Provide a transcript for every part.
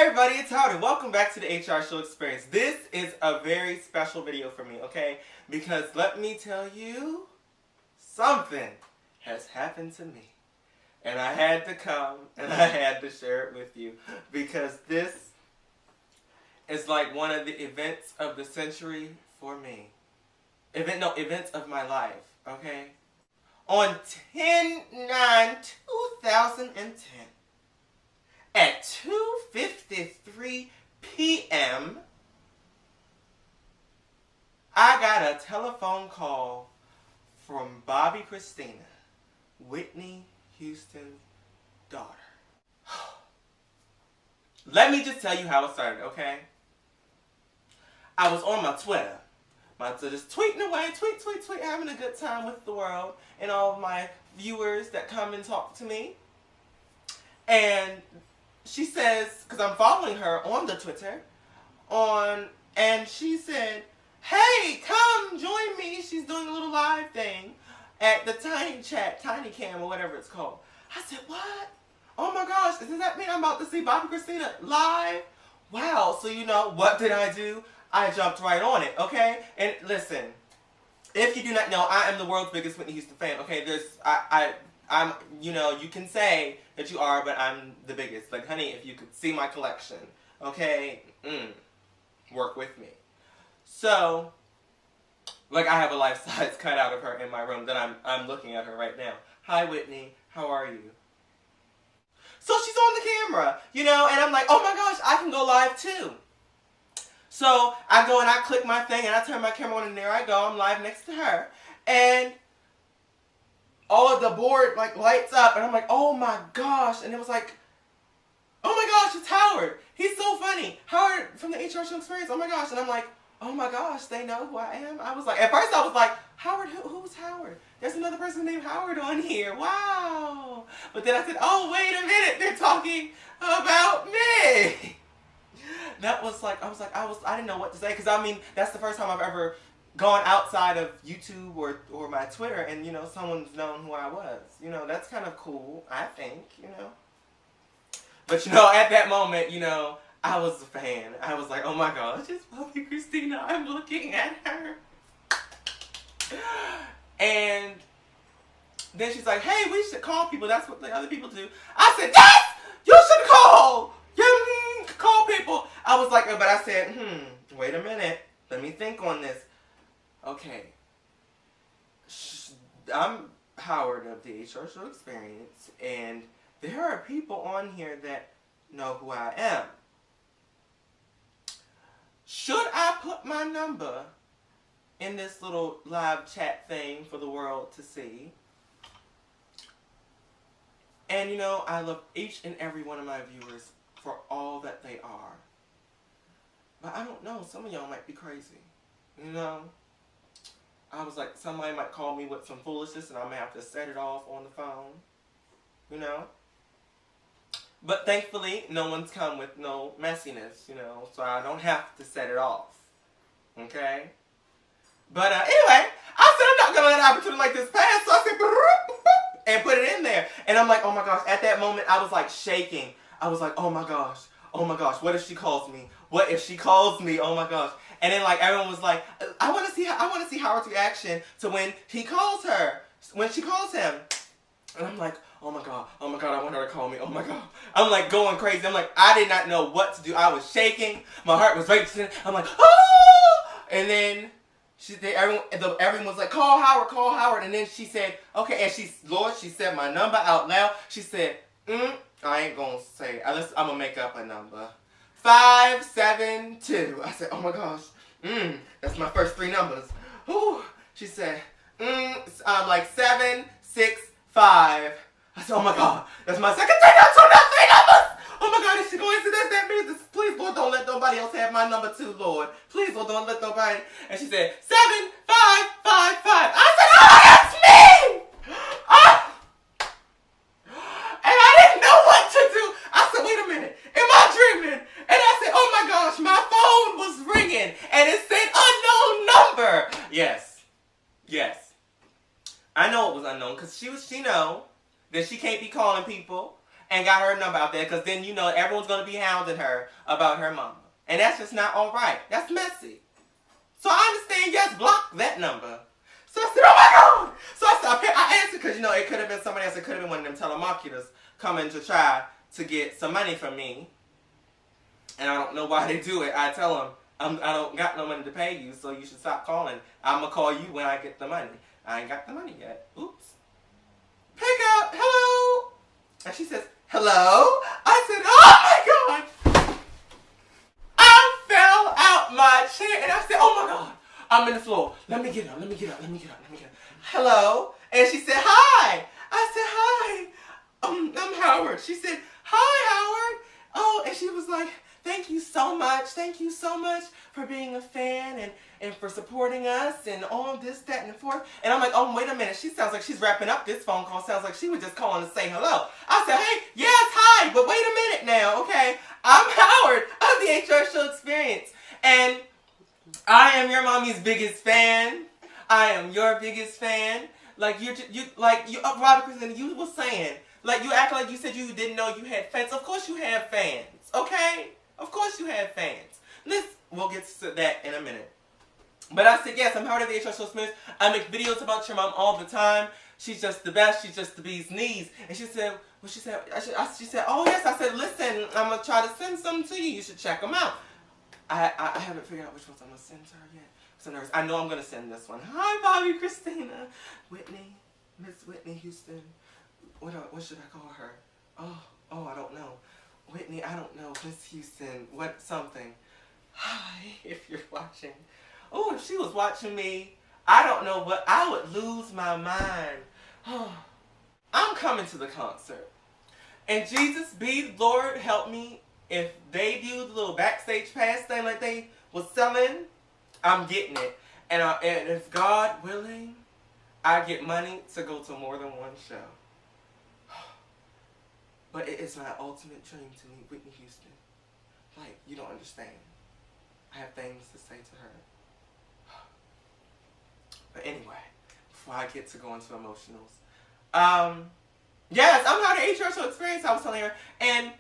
Hi everybody, it's Howard and welcome back to the HR Show Experience. This is a very special video for me, okay? Because let me tell you, something has happened to me. And I had to come and I had to share it with you. Because this is like one of the events of the century for me. Events of my life, okay? On 10/9/2010, at 2:53 p.m., I got a telephone call from Bobbi Kristina, Whitney Houston's daughter. Let me just tell you how it started, okay? I was on my Twitter. Just tweeting away, tweet, having a good time with the world and all of my viewers that come and talk to me. And she says, because I'm following her on the Twitter, and she said, hey, come join me. She's doing a little live thing at the Tiny Cam or whatever it's called. I said, what? Oh my gosh, does that mean I'm about to see Bobbi Kristina live? Wow, so you know, what did I do? I jumped right on it, okay? And listen, if you do not know, I am the world's biggest Whitney Houston fan, okay? I'm, you know, you can say that you are, but I'm the biggest. Like, honey, if you could see my collection, okay? Work with me. So, like, I have a life-size cutout of her in my room that I'm looking at her right now. Hi, Whitney. How are you? So she's on the camera, you know, and I'm like, oh my gosh, I can go live too. So I go and I click my thing and I turn my camera on and there I go. I'm live next to her. And all of the board like lights up and I'm like, oh my gosh. And it was like, oh my gosh, it's Howard. He's so funny. Howard from the HR Show Experience. Oh my gosh. And I'm like, oh my gosh, they know who I am. I was like, at first I was like, Howard, who's Howard? There's another person named Howard on here. Wow. But then I said, oh, wait a minute. They're talking about me. That was like, I didn't know what to say. Because, I mean, that's the first time I've ever gone outside of YouTube or my Twitter and, you know, someone's known who I was. You know, that's kind of cool, I think, you know. But, you know, at that moment, you know, I was a fan. I was like, oh my gosh, it's Bobbi Kristina. I'm looking at her. And then she's like, hey, we should call people. That's what the other people do. I said, yes! You should call! Call people. I was like, but I said, wait a minute. Let me think on this. Okay. I'm Howard of the HR Show Experience, and there are people on here that know who I am. Should I put my number in this little live chat thing for the world to see? And you know, I love each and every one of my viewers for all that they are. But I don't know, some of y'all might be crazy. You know? I was like, somebody might call me with some foolishness and I may have to set it off on the phone. You know? But thankfully, no one's come with no messiness, you know, so I don't have to set it off. Okay? But anyway, I said I'm not going to let an opportunity like this pass, so I said, and put it in there. And I'm like, oh my gosh, at that moment, I was like shaking. I was like, oh my gosh, what if she calls me? What if she calls me? Oh my gosh. And then like everyone was like, I want to see Howard's reaction to when he calls her, when she calls him. And I'm like, oh my god, I want her to call me, oh my god. I'm like going crazy. I'm like, I did not know what to do. I was shaking. My heart was racing. I'm like, oh! And then everyone was like, call Howard. And then she said, okay, and she said my number out loud. She said, I ain't gonna say it. I'm gonna make up a number. 572. I said, oh my gosh. That's my first three numbers. Whew. She said, like 765. I said, oh my god, that's my second three numbers. So now three numbers. Oh my god, is she going to that means please, Lord, don't let nobody else have my number too, Lord. Please, Lord, don't let nobody. And she said, 7555. I said, oh, that's me! Ah! And I didn't know what to do. I said, wait a minute, am I dreaming? And I said, oh my gosh, my phone was ringing and it said unknown number. Yes. I know it was unknown because she know that she can't be calling people and got her number out there, because then you know everyone's going to be hounding her about her mama. And that's just not all right. That's messy. So I understand, yes, block that number. So I said, oh my God! So I answered, because, you know, it could have been somebody else. It could have been one of them telemarketers coming to try to get some money from me. And I don't know why they do it. I tell them, I don't got no money to pay you, so you should stop calling. I'm going to call you when I get the money. I ain't got the money yet. Oops. Pick up. Hello. And she says, hello? I said, oh my God. I fell out my chair and I said, oh my God. I'm in the floor. Let me get up. Hello? And she said, hi. I said, hi. I'm Howard. She said, hi, Howard. Oh, and she was like, thank you so much. Thank you so much for being a fan and for supporting us and all this, that, and the fourth. And I'm like, oh, wait a minute. She sounds like she's wrapping up this phone call. Sounds like she was just calling to say hello. I said, hey, yes, hi, but wait a minute now, okay? I'm Howard of the HR Show Experience. And I am your mommy's biggest fan. I am your biggest fan. Like Bobbi Kristina, you were saying, like you act like you said you didn't know you had fans. Of course you have fans, okay? Of course you have fans. We'll get to that in a minute. But I said, yes, I'm Howard of the HR Show Experience. I make videos about your mom all the time. She's just the best. She's just the bee's knees. And she said, well, she said, oh yes. I said, listen, I'm going to try to send some to you. You should check them out. I haven't figured out which ones I'm going to send to her yet. I'm nervous. I know I'm going to send this one. Hi, Bobbi Kristina. Whitney. Miss Whitney Houston. What should I call her? Oh, I don't know. Whitney, I don't know. Miss Houston. Something. Hi, if you're watching. Oh, if she was watching me, I don't know what, I would lose my mind. I'm coming to the concert. And Jesus be, Lord, help me. If they do the little backstage pass thing like they was selling, I'm getting it. And if God willing, I get money to go to more than one show. But it is my ultimate dream to meet Whitney Houston. Like, you don't understand. I have things to say to her. But anyway, before I get to go into emotionals. Yes, I'm Howard of HR Show Experience, I was telling her. And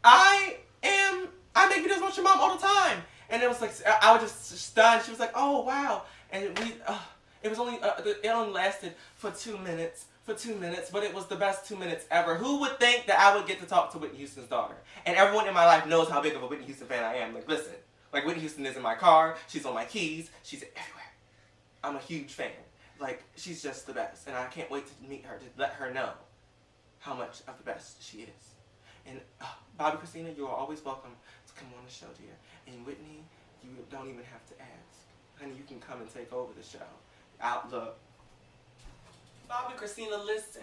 I make videos about your mom all the time. And it was like, I was just stunned. She was like, oh, wow. And it only lasted for 2 minutes. But it was the best 2 minutes ever. Who would think that I would get to talk to Whitney Houston's daughter? And everyone in my life knows how big of a Whitney Houston fan I am. Like, listen, like Whitney Houston is in my car. She's on my keys. She's everywhere. I'm a huge fan. Like, she's just the best. And I can't wait to meet her, to let her know how much of the best she is. And Bobbi Kristina, you are always welcome to come on the show, dear. And Whitney, you don't even have to ask. Honey, you can come and take over the show. Look. Bobbi Kristina, listen.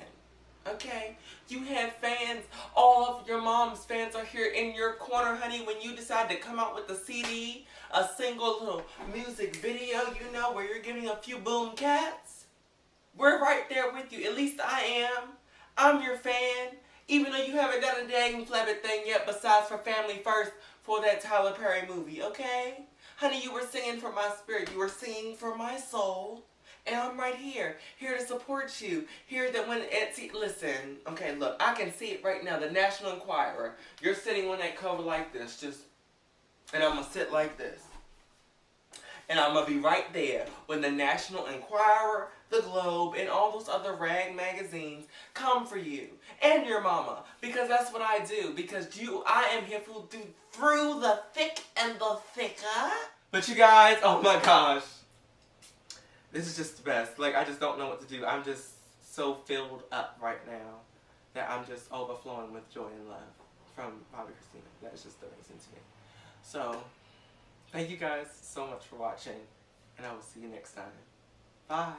Okay? You have fans. All of your mom's fans are here in your corner, honey. When you decide to come out with a CD, a single little music video, you know, where you're giving a few boom cats, we're right there with you. At least I am. I'm your fan. Even though you haven't done a dang flabbit thing yet besides for Family First for that Tyler Perry movie, okay? Honey, you were singing for my spirit. You were singing for my soul. And I'm right here to support you. Here that when Etsy, listen, okay, look, I can see it right now. The National Enquirer. You're sitting on that cover like this, and I'm going to sit like this. And I'm going to be right there when the National Enquirer, the Globe, and all those other rag magazines come for you and your mama. Because that's what I do. Because I am here through the thick and the thicker. But you guys, oh my gosh. This is just the best. Like, I just don't know what to do. I'm just so filled up right now that I'm just overflowing with joy and love from Bobbi Kristina. That is just amazing to me. So, thank you guys so much for watching, and I will see you next time. Bye.